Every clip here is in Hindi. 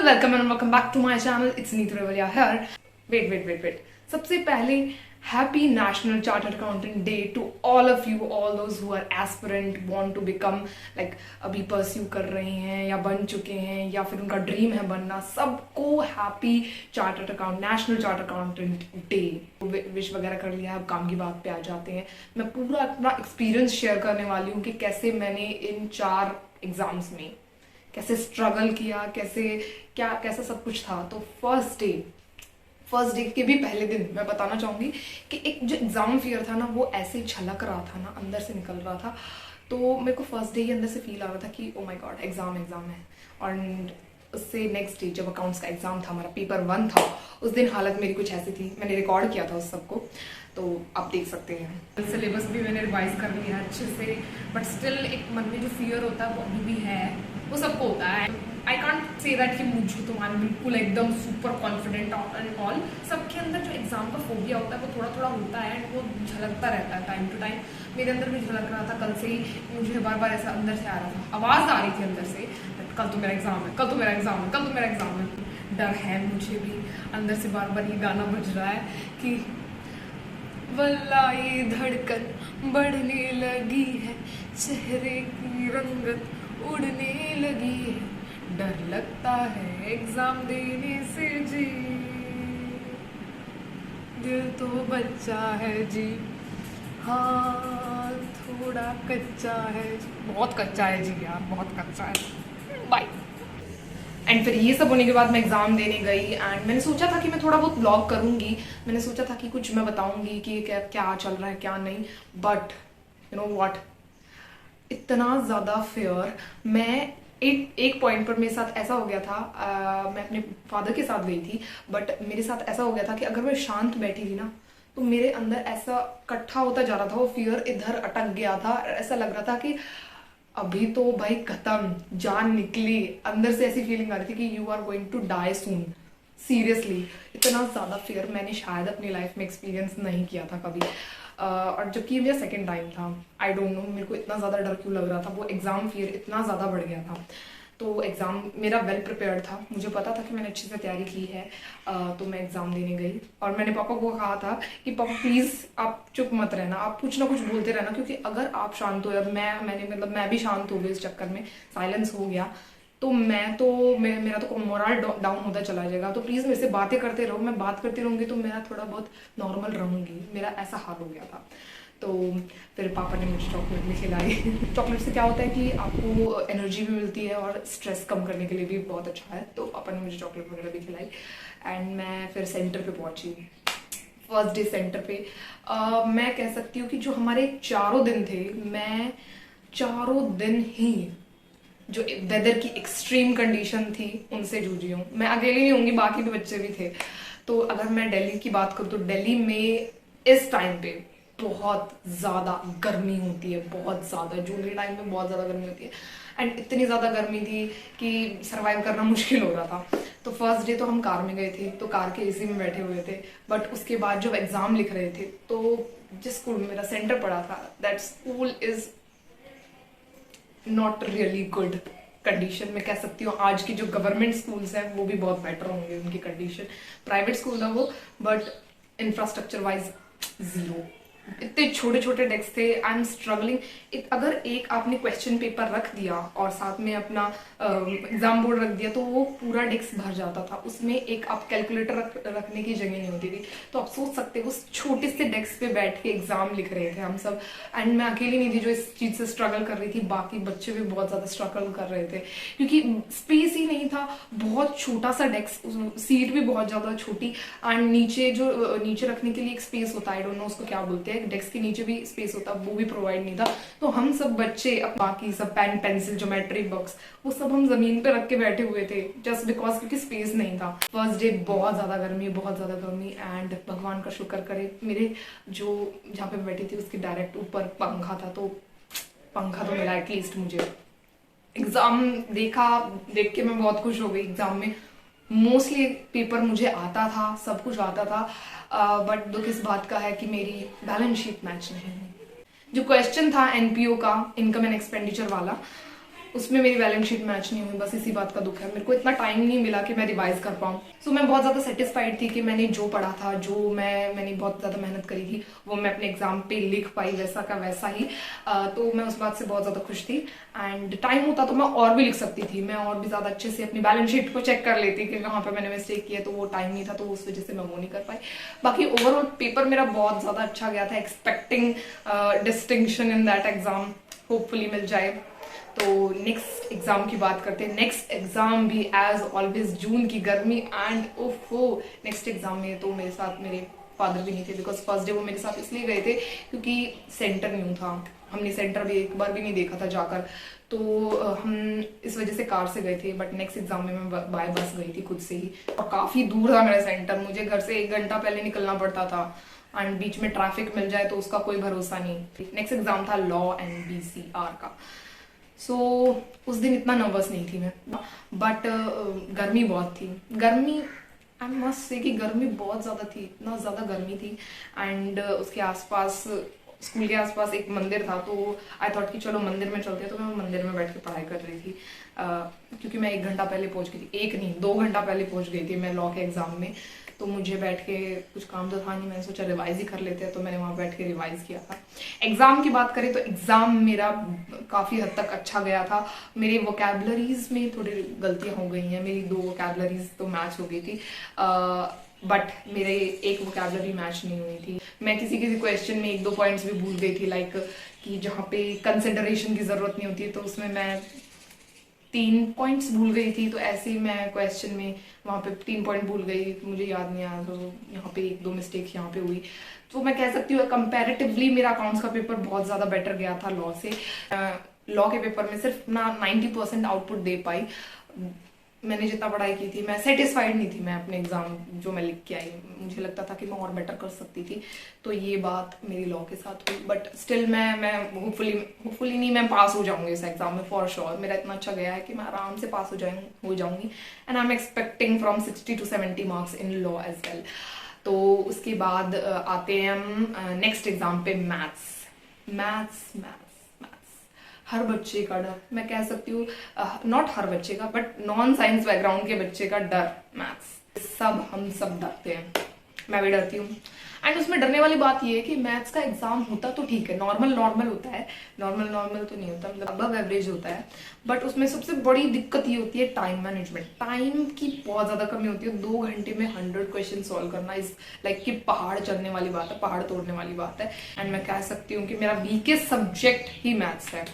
welcome and welcome back to my channel. It's Neetu Revalia here. Wait. सबसे पहले happy national chartered accountant day to all of you, all those who are aspirant, want to become like अभी परस्यू कर रहे हैं या बन चुके हैं या फिर उनका ड्रीम है बनना, सबको happy chartered account national chartered accountant day. Wish वगैरह कर लिया है, अब काम की बात पे आ जाते हैं। मैं पूरा अपना एक्सपीरियंस शेयर करने वाली हूँ कि कैसे मैंने इन 4 एग्जाम्स में कैसे स्ट्रगल किया, कैसा सब कुछ था। तो फर्स्ट डे के भी पहले दिन मैं बताना चाहूंगी कि एक जो एग्जाम फियर था ना, वो ऐसे झलक रहा था ना, अंदर से निकल रहा था। तो मेरे को फर्स्ट डे ही अंदर से फील आ रहा था कि ओ माय गॉड एग्जाम है। और उससे नेक्स्ट डे जब अकाउंट्स का एग्जाम था, हमारा पेपर 1 था, उस दिन हालत मेरी कुछ ऐसी थी। मैंने रिकॉर्ड किया था उस सबको, तो आप देख सकते हैं। सिलेबस भी मैंने रिवाइज कर लिया है अच्छे से, बट स्टिल एक मन में जो फियर होता है वो अभी भी है, वो सबको होता है। आई कांट से दैट कि मुझे तुम्हारे बिल्कुल एकदम सुपर कॉन्फिडेंट एंड ऑल। सबके अंदर जो एग्जाम का फोबिया होता है वो थोड़ा थोड़ा होता है, वो झलकता रहता है टाइम टू टाइम। मेरे अंदर भी झलक रहा था, कल से ही मुझे बार बार ऐसा अंदर से आ रहा था, आवाज आ रही थी अंदर से, कल तो मेरा एग्जाम है, कल तो मेरा एग्जाम है, कल तो मेरा एग्जाम है। डर है मुझे भी, अंदर से बार बार ये गाना बज रहा है कि वल्ला ये धड़कन बढ़ने लगी है, चेहरे की रंगत उड़ने लगी है, डर लगता है एग्जाम देने से जी, दिल तो बच्चा है जी, हाँ थोड़ा कच्चा है, बहुत कच्चा है जी यार, बहुत कच्चा है। बाय। एंड फिर ये सब होने के बाद मैं एग्जाम देने गई एंड मैंने सोचा था कि मैं थोड़ा बहुत ब्लॉग करूंगी, मैंने सोचा था कि कुछ मैं बताऊंगी कि क्या चल रहा है क्या नहीं। बट यू नो व्हाट, इतना ज्यादा फियर। मैं एक पॉइंट पर मेरे साथ ऐसा हो गया था, मैं अपने फादर के साथ गई थी, बट मेरे साथ ऐसा हो गया था कि अगर मैं शांत बैठी थी ना, तो मेरे अंदर ऐसा इकट्ठा होता जा रहा था, वो फियर इधर अटक गया था। ऐसा लग रहा था कि अभी तो भाई खत्म, जान निकली। अंदर से ऐसी फीलिंग आ रही थी कि you are going to die soon. Seriously इतना ज्यादा फियर मैंने शायद अपनी लाइफ में एक्सपीरियंस नहीं किया था कभी। और जबकि मेरा सेकंड टाइम था, आई डोंट नो मेरे को इतना ज्यादा डर क्यों लग रहा था, वो एग्जाम फियर इतना ज्यादा बढ़ गया था। तो एग्जाम मेरा वेल प्रिपेयर्ड था, मुझे पता था कि मैंने अच्छे से तैयारी की है। तो मैं एग्जाम देने गई और मैंने पापा को कहा था कि पापा प्लीज आप चुप मत रहना, आप कुछ ना कुछ बोलते रहना, क्योंकि अगर आप शांत हो, और मैं भी शांत हो गई इस चक्कर में, साइलेंस हो गया, तो मेरा तो मोरल डाउन होता चला जाएगा। तो प्लीज मेरे से बातें करते रहो, मैं बात करती रहूंगी तो मेरा थोड़ा बहुत नॉर्मल रहूंगी। मेरा ऐसा हाल हो गया था। तो फिर पापा ने मुझे चॉकलेट भी खिलाई। चॉकलेट से क्या होता है कि आपको एनर्जी भी मिलती है और स्ट्रेस कम करने के लिए भी बहुत अच्छा है। तो पापा ने मुझे चॉकलेट वगैरह भी खिलाई एंड मैं फिर सेंटर पे पहुंची। फर्स्ट डे सेंटर पे मैं कह सकती हूँ कि जो हमारे 4 दिन थे, मैं 4 दिन ही जो वेदर की एक्सट्रीम कंडीशन थी उनसे जूझी हूँ। मैं अकेली नहीं होंगी, बाकी भी बच्चे भी थे। तो अगर मैं दिल्ली की बात करूँ तो दिल्ली में इस टाइम पे बहुत ज्यादा गर्मी होती है, बहुत ज्यादा। जून के टाइम में बहुत ज्यादा गर्मी होती है एंड इतनी ज्यादा गर्मी थी कि सरवाइव करना मुश्किल हो रहा था। तो फर्स्ट डे तो हम कार में गए थे, तो कार के एसी में बैठे हुए थे। बट उसके बाद जब एग्जाम लिख रहे थे, तो जिस स्कूल में मेरा सेंटर पड़ा था, that school is not really good condition. मैं कह सकती हूँ आज की जो गवर्नमेंट स्कूल्स हैं वो भी बहुत बेटर होंगे उनकी कंडीशन। प्राइवेट स्कूल था वो, बट इंफ्रास्ट्रक्चर वाइज जीरो। इतने छोटे छोटे डेस्क थे, आई एम स्ट्रगलिंग। अगर एक आपने क्वेश्चन पेपर रख दिया और साथ में अपना एग्जाम बोर्ड रख दिया, तो वो पूरा डेस्क भर जाता था। उसमें एक आप कैलकुलेटर रखने की जगह नहीं होती थी। तो आप सोच सकते हो उस छोटे से डेस्क पे बैठ के एग्जाम लिख रहे थे हम सब। एंड मैं अकेली नहीं थी जो इस चीज से स्ट्रगल कर रही थी, बाकी बच्चे भी बहुत ज्यादा स्ट्रगल कर रहे थे, क्योंकि स्पेस ही नहीं था। बहुत छोटा सा डेस्क, सीट भी बहुत ज्यादा छोटी, एंड नीचे जो नीचे रखने के लिए एक स्पेस होता है, आई डोंट नो उसको क्या बोलते हैं, डेस्क के नीचे भी स्पेस होता, वो भी प्रोवाइड नहीं था। तो हम सब बच्चे बाकी सब पेन पेंसिल ज्योमेट्री बॉक्स वो सब हम जमीन पे रख के बैठे हुए थे, जस्ट बिकॉज क्योंकि स्पेस नहीं था। फर्स्ट डे बहुत ज्यादा गर्मी एंड भगवान का शुक्र करे मेरे जो जहाँ पे बैठी थी उसके डायरेक्ट ऊपर पंखा था, तो पंखा तो मिला एटलीस्ट मुझे। एग्जाम देख के मैं बहुत खुश हो गई। एग्जाम में मोस्टली पेपर मुझे आता था, सब कुछ आता था, बट दुख इस बात का है कि मेरी बैलेंस शीट मैच नहीं हुई। जो क्वेश्चन था एनपीओ का, इनकम एंड एक्सपेंडिचर वाला, उसमें मेरी बैलेंस शीट मैच नहीं हुई, बस इसी बात का दुख है। मेरे को इतना टाइम नहीं मिला कि मैं रिवाइज कर पाऊँ। सो मैं बहुत ज़्यादा सेटिस्फाइड थी कि मैंने जो पढ़ा था, जो मैंने बहुत ज़्यादा मेहनत करी थी, वो मैं अपने एग्जाम पे लिख पाई वैसा का वैसा ही। तो मैं उस बात से बहुत ज़्यादा खुश थी। एंड टाइम होता तो मैं और भी लिख सकती थी, मैं और भी ज़्यादा अच्छे से अपनी बैलेंस शीट को चेक कर लेती कि कहाँ पे मैंने मिस्टेक की है, तो वो टाइम नहीं था, तो उस वजह से मैं वो नहीं कर पाई। बाकी ओवरऑल पेपर मेरा बहुत ज़्यादा अच्छा गया था। Expecting distinction in that exam, hopefully मिल जाए। तो नेक्स्ट एग्जाम की बात करते हैं। नेक्स्ट एग्जाम भी एज ऑलवेज जून की गर्मी, एंड ओफो नेक्स्ट एग्जाम में तो मेरे साथ मेरे फादर भी नहीं थे, बिकॉज फर्स्ट डे वो मेरे साथ इसलिए गए थे क्योंकि सेंटर न्यू था, हमने सेंटर भी एक बार भी नहीं देखा था जाकर, तो हम इस वजह से कार से गए थे। बट नेक्स्ट एग्जाम में मैं बाय बस गई थी खुद से ही, और काफी दूर था मेरा सेंटर, मुझे घर से 1 घंटा पहले निकलना पड़ता था, एंड बीच में ट्रैफिक मिल जाए तो उसका कोई भरोसा नहीं। नेक्स्ट एग्जाम था लॉ एंड BCR का। सो उस दिन इतना नर्वस नहीं थी मैं, बट गर्मी बहुत थी। गर्मी आई मस्ट से कि गर्मी बहुत ज़्यादा थी, इतना ज़्यादा गर्मी थी। एंड उसके आसपास, स्कूल के आसपास एक मंदिर था, तो आई थॉट कि चलो मंदिर में चलते हैं। तो मैं मंदिर में बैठ के पढ़ाई कर रही थी, क्योंकि मैं 1 घंटा पहले पहुंच गई थी, 1 नहीं 2 घंटा पहले पहुंच गई थी मैं लॉ के एग्जाम में। तो मुझे बैठ के कुछ काम तो था नहीं, मैंने सोचा रिवाइज ही कर लेते हैं, तो मैंने वहाँ बैठ के रिवाइज किया था। एग्जाम की बात करें तो एग्जाम मेरा काफ़ी हद तक अच्छा गया था। मेरी वोकैबलरीज में थोड़ी गलतियाँ हो गई हैं, मेरी 2 वोकैबलरीज तो मैच हो गई थी, बट मेरे एक वोकैबलरी मैच नहीं हुई थी। मैं किसी क्वेश्चन में 1-2 पॉइंट्स भी भूल गई थी, लाइक कि जहाँ पे कंसिडरेशन की ज़रूरत नहीं होती, तो उसमें मैं 3 पॉइंट्स भूल गई थी। तो ऐसे ही मैं क्वेश्चन में वहाँ पे 3 पॉइंट भूल गई, तो मुझे याद नहीं आया, तो यहाँ पे 1-2 मिस्टेक यहाँ पे हुई। तो मैं कह सकती हूँ कंपैरेटिवली मेरा अकाउंट्स का पेपर बहुत ज़्यादा बेटर गया था लॉ से। लॉ के पेपर में सिर्फ ना 90% आउटपुट दे पाई। मैंने जितना पढ़ाई की थी, मैं सेटिस्फाइड नहीं थी मैं अपने एग्जाम जो मैं लिख के आई, मुझे लगता था कि मैं और बेटर कर सकती थी। तो ये बात मेरी लॉ के साथ हुई, बट स्टिल मैं होपफुली नहीं, मैं पास हो जाऊंगी इस एग्जाम में फॉर श्योर। मेरा इतना अच्छा गया है कि मैं आराम से पास हो जाऊंगी। And I am expecting from 60 to 70 marks in law as well. तो उसके बाद आते हैं हम नेक्स्ट एग्जाम पे, मैथ्स। हर बच्चे का डर, मैं कह सकती हूँ, नॉट हर बच्चे का, बट नॉन साइंस बैकग्राउंड के बच्चे का डर मैथ्स। हम सब डरते हैं, मैं भी डरती हूँ। एंड उसमें डरने वाली बात ये है कि मैथ्स का एग्जाम होता तो ठीक है, नॉर्मल होता है, नॉर्मल तो नहीं होता, मतलब अबव एवरेज होता है। बट उसमें सबसे बड़ी दिक्कत ये होती है टाइम मैनेजमेंट। टाइम की बहुत ज्यादा कमी होती है। 2 घंटे में 100 क्वेश्चन सॉल्व करना इज लाइक कि पहाड़ चढ़ने वाली बात है, पहाड़ तोड़ने वाली बात है। एंड मैं कह सकती हूँ कि मेरा वीकेस्ट सब्जेक्ट ही मैथ्स है।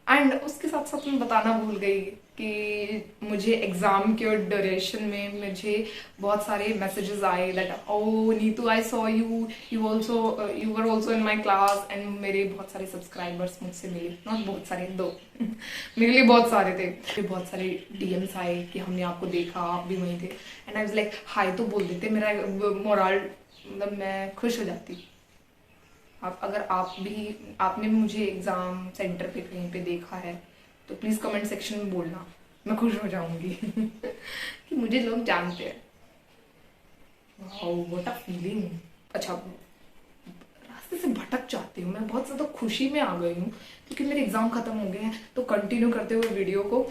एंड उसके साथ साथ मैं बताना भूल गई कि मुझे एग्जाम के ड्यूरेशन में मुझे बहुत सारे मैसेजेस आए that oh Neetu I saw you were also in my class. And मेरे बहुत सारे सब्सक्राइबर्स मुझसे मिले, नॉट बहुत सारे, 2 मेरे लिए बहुत सारे थे। मुझे बहुत सारे DMs आए कि हमने आपको देखा, आप भी वहीं थे। एंड आई वाज लाइक हाय तो बोल देते, मेरा मोरल, मतलब मैं खुश हो जाती। अगर आपने मुझे एग्जाम सेंटर पे कहीं पे देखा है तो प्लीज कमेंट सेक्शन में बोलना, मैं खुश हो जाऊंगी कि मुझे लोग जानते हैं। Wow what a feeling. अच्छा, रास्ते से भटक जाती हूँ मैं, बहुत ज्यादा खुशी में आ गई हूँ क्योंकि मेरे एग्जाम खत्म हो गए हैं। तो कंटिन्यू करते हुए वीडियो को,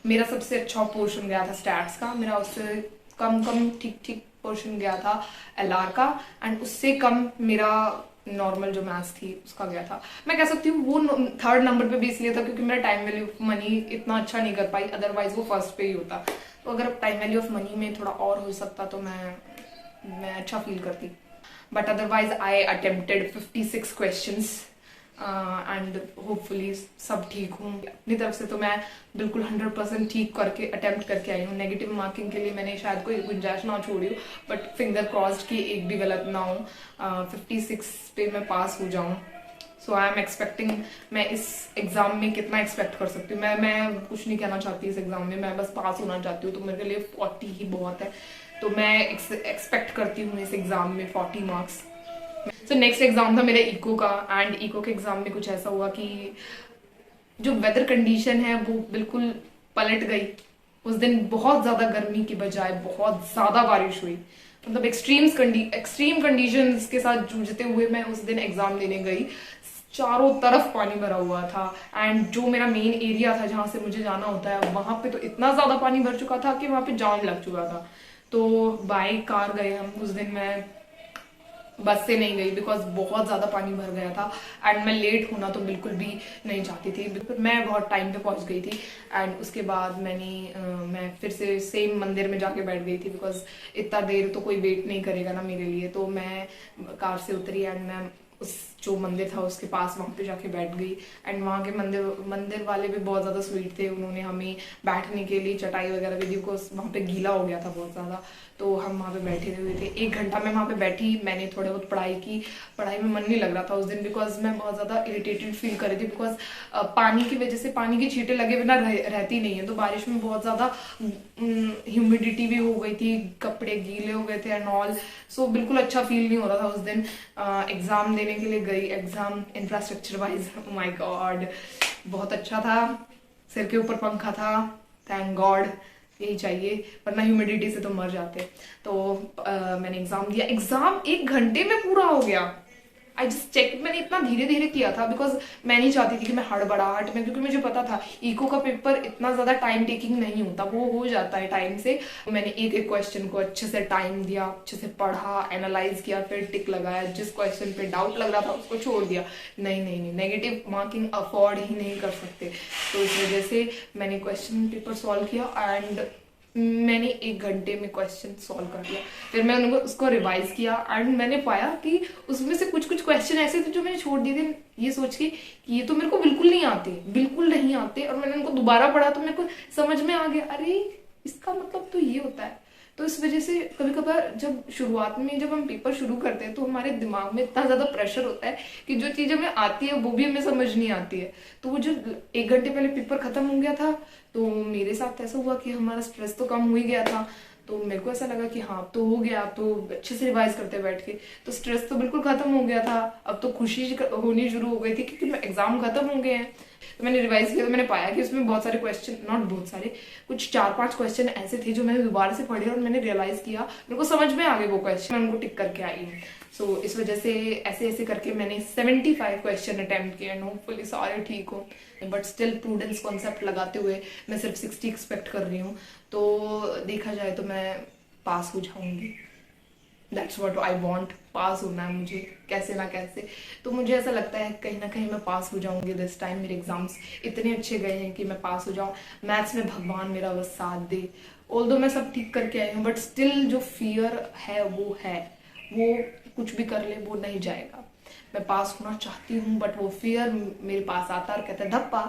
मेरा सबसे अच्छा पोर्शन गया था स्टैट्स का, मेरा उससे कम ठीक पोर्शन गया था LR का, एंड उससे कम मेरा नॉर्मल जो मैथ्स थी उसका गया था। मैं कह सकती हूँ वो 3rd नंबर पे भी इसलिए था क्योंकि मेरा टाइम वैल्यू ऑफ मनी इतना अच्छा नहीं कर पाई, अदरवाइज वो 1st पे ही होता। तो अगर टाइम वैल्यू ऑफ मनी में थोड़ा और हो सकता तो मैं अच्छा फील करती। But otherwise I attempted 56 questions and hopefully सब ठीक हूँ। अपनी तरफ से तो मैं बिल्कुल 100% ठीक करके अटेम्प्ट करके आई हूँ। नेगेटिव मार्किंग के लिए मैंने शायद कोई गुंजाइश ना छोड़ी हो, बट फिंगर क्रॉस्ड कि एक भी गलत ना हो, 56 पे मैं पास हो जाऊँ। सो आई एम एक्सपेक्टिंग, मैं इस एग्जाम में कितना एक्सपेक्ट कर सकती हूँ, मैं कुछ नहीं कहना चाहती इस एग्जाम में, मैं बस पास होना चाहती हूँ। तो मेरे लिए 40 ही बहुत है, तो मैं एक्सपेक्ट करती हूँ इस एग्जाम में 40 मार्क्स। तो नेक्स्ट एग्जाम था मेरा इको का, एंड इको के एग्जाम में कुछ ऐसा हुआ कि जो वेदर कंडीशन है वो बिल्कुल पलट गई। उस दिन बहुत ज्यादा गर्मी की बजाय बहुत ज्यादा बारिश हुई, मतलब एक्सट्रीम कंडीशंस के साथ जूझते हुए मैं उस दिन एग्जाम देने गई। चारों तरफ पानी भरा हुआ था। एंड जो मेरा मेन एरिया था जहाँ से मुझे जाना होता है, वहां पे तो इतना ज्यादा पानी भर चुका था कि वहां पे जाम लग चुका था। तो बाई कार गए हम उस दिन। मैं बस से नहीं गई बिकॉज बहुत ज्यादा पानी भर गया था एंड मैं लेट होना तो बिल्कुल भी नहीं चाहती थी। मैं बहुत टाइम पे पहुंच गई थी एंड उसके बाद मैं फिर से सेम मंदिर में जाके बैठ गई थी बिकॉज इतना देर तो कोई वेट नहीं करेगा ना मेरे लिए। तो मैं कार से उतरी एंड मैं उस जो मंदिर था उसके पास वहां पे जाके बैठ गई। एंड वहां के मंदिर वाले भी बहुत ज्यादा स्वीट थे। उन्होंने हमें बैठने के लिए चटाई वगैरह भी दी बिकॉज वहां पे गीला हो गया था बहुत ज्यादा। तो हम वहां पे बैठे हुए थे, 1 घंटा मैं वहां पे बैठी। मैंने थोड़े बहुत पढ़ाई की। पढ़ाई में मन नहीं लग रहा था उस दिन बिकॉज मैं बहुत ज्यादा इरिटेटेड फील कर रही थी बिकॉज पानी की वजह से पानी के छींटे लगे बिना रहती नहीं है। तो बारिश में बहुत ज्यादा ह्यूमिडिटी भी हो गई थी, कपड़े गीले हो गए थे एंड ऑल। सो बिल्कुल अच्छा फील नहीं हो रहा था उस दिन। एग्जाम देने के लिए गई, exam infrastructure wise, oh my God बहुत अच्छा था। सिर के ऊपर पंखा था, थैंक गॉड, यही चाहिए, वरना ह्यूमिडिटी से तो मर जाते। तो मैंने एग्जाम दिया। एग्जाम 1 घंटे में पूरा हो गया। I just check. मैंने इतना धीरे धीरे किया था बिकॉज मैं नहीं चाहती थी कि मैं हड़बड़ाहट में, क्योंकि मुझे पता था इको का पेपर इतना ज्यादा टाइम टेकिंग नहीं होता, वो हो जाता है टाइम से। मैंने एक एक क्वेश्चन को अच्छे से टाइम दिया, अच्छे से पढ़ा, एनालाइज किया, फिर टिक लगाया। जिस क्वेश्चन पे डाउट लग रहा था उसको छोड़ दिया। नहीं नहीं नहीं, नेगेटिव मार्किंग अफोर्ड ही नहीं कर सकते। तो इस वजह से मैंने क्वेश्चन पेपर सॉल्व किया एंड मैंने 1 घंटे में क्वेश्चन सॉल्व कर दिया। फिर मैं उनको उसको रिवाइज किया एंड मैंने पाया कि उसमें से कुछ कुछ क्वेश्चन ऐसे थे जो मैंने छोड़ दिए थे, ये सोच के कि ये तो मेरे को बिल्कुल नहीं आते, बिल्कुल नहीं आते। और मैंने उनको दोबारा पढ़ा तो मेरे को समझ में आ गया, अरे इसका मतलब तो ये होता है। तो इस वजह से कभी कभार जब शुरुआत में जब हम पेपर शुरू करते हैं तो हमारे दिमाग में इतना ज्यादा प्रेशर होता है कि जो चीज हमें आती है वो भी हमें समझ नहीं आती है। तो वो जो 1 घंटे पहले पेपर खत्म हो गया था तो मेरे साथ ऐसा हुआ कि हमारा स्ट्रेस तो कम हो ही गया था। तो मेरे को ऐसा लगा कि हाँ अब तो हो गया, अब तो अच्छे से रिवाइज करते बैठ के, तो स्ट्रेस तो बिल्कुल खत्म हो गया था। अब तो खुशी होनी शुरू हो गई थी क्योंकि एग्जाम खत्म हो गए हैं। तो मैंने रिवाइज किया तो मैंने पाया कि उसमें बहुत सारे क्वेश्चन, नॉट बहुत सारे, कुछ 4-5 क्वेश्चन ऐसे थे जो मैंने दोबारा से पढ़े और मैंने रियलाइज किया, मेरे को समझ में आ गए वो क्वेश्चन, मैं उनको टिक करके आई हूँ। सो इस वजह से ऐसे ऐसे करके मैंने 75 क्वेश्चन अटेम्प्ट किए एंड होपफुली सारे ठीक हो। बट स्टिल प्रूडेंस कॉन्सेप्ट लगाते हुए मैं सिर्फ 60 एक्सपेक्ट कर रही हूँ। तो देखा जाए तो मैं पास हो जाऊंगी। दैट्स वॉट आई वॉन्ट, पास होना है मुझे कैसे ना कैसे। तो मुझे ऐसा लगता है कहीं ना कहीं मैं पास हो जाऊंगी दिस टाइम। मेरे एग्जाम्स इतने अच्छे गए हैं कि मैं पास हो जाऊं। मैथ्स में भगवान मेरा बस साथ दे। ऑल्दो मैं सब ठीक करके आई हूँ बट स्टिल जो फियर है वो कुछ भी कर ले वो नहीं जाएगा। मैं पास होना चाहती हूँ बट वो फियर मेरे पास आता और कहता है धप्पा।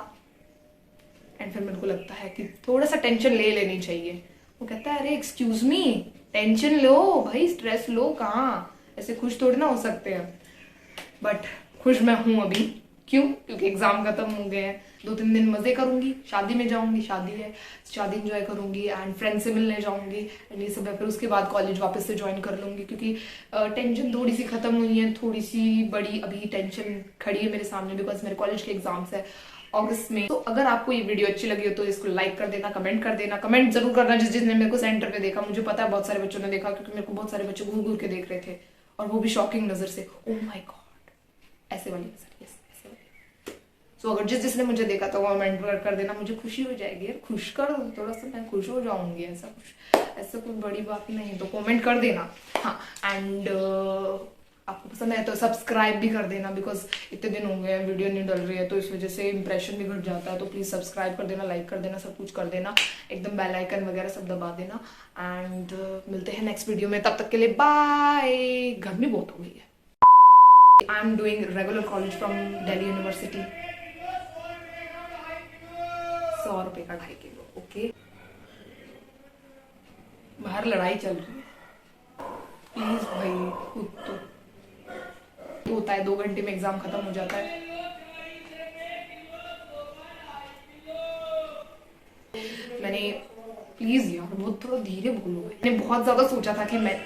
एंड फिर मेरे को लगता है कि थोड़ा सा टेंशन ले लेनी चाहिए। वो कहता है अरे एक्सक्यूज मी, टेंशन लो भाई, स्ट्रेस लो, कहाँ ऐसे खुश थोड़ी ना हो सकते हैं। बट खुश मैं हूं अभी। क्यों? क्योंकि एग्जाम खत्म हो गए हैं। 2-3 दिन मजे करूंगी, शादी में जाऊंगी, शादी है, शादी एंजॉय करूंगी एंड फ्रेंड से मिलने जाऊंगी एंड ये सब है। फिर उसके बाद कॉलेज वापस से ज्वाइन कर लूंगी क्योंकि टेंशन थोड़ी सी खत्म हुई है। थोड़ी सी बड़ी अभी टेंशन खड़ी है मेरे सामने बिकॉज मेरे कॉलेज के एग्जाम्स है अगस्त में। तो अगर आपको ये वीडियो अच्छी लगी हो तो इसको लाइक कर देना, कमेंट कर देना, कमेंट जरूर करना जिसने मेरे को सेंटर पे देखा। मुझे पता है बहुत सारे बच्चों ने देखा क्योंकि मेरे को बहुत सारे बच्चे घूर घूर के देख रहे थे और वो भी शॉकिंग नजर से। ओ माय गॉड, ऐसे वाली नजर, यस ऐसे वाली। सो अगर जिसने मुझे देखा तो कमेंट कर देना, मुझे खुशी हो जाएगी यार, खुश कर दो थोड़ा सा, मैं खुश हो जाऊंगी। ऐसा कोई बड़ी बात नहीं, तो कमेंट कर देना। हाँ एंड आपको पसंद है तो सब्सक्राइब भी कर देना बिकॉज इतने दिन हो गए हैं वीडियो नहीं डल रही है तो इस वजह से इंप्रेशन भी घट जाता है। तो प्लीज सब्सक्राइब कर देना, लाइक कर देना, सब कुछ कर देना, एकदम बेल आइकन वगैरह सब दबा देना। एंड मिलते हैं नेक्स्ट वीडियो में, तब तक के लिए बाय। गर्मी बहुत हो गई है। I am doing regular college from Delhi university. 100 रुपए का 2.5 किलो। ओके, बाहर लड़ाई चल रही है, प्लीज भाई खुद तो होता है। 2 घंटे में एग्जाम खत्म हो जाता है। मैंने प्लीज यार बहुत थोड़ा धीरे बोलो। मैंने बहुत ज्यादा सोचा था कि मैं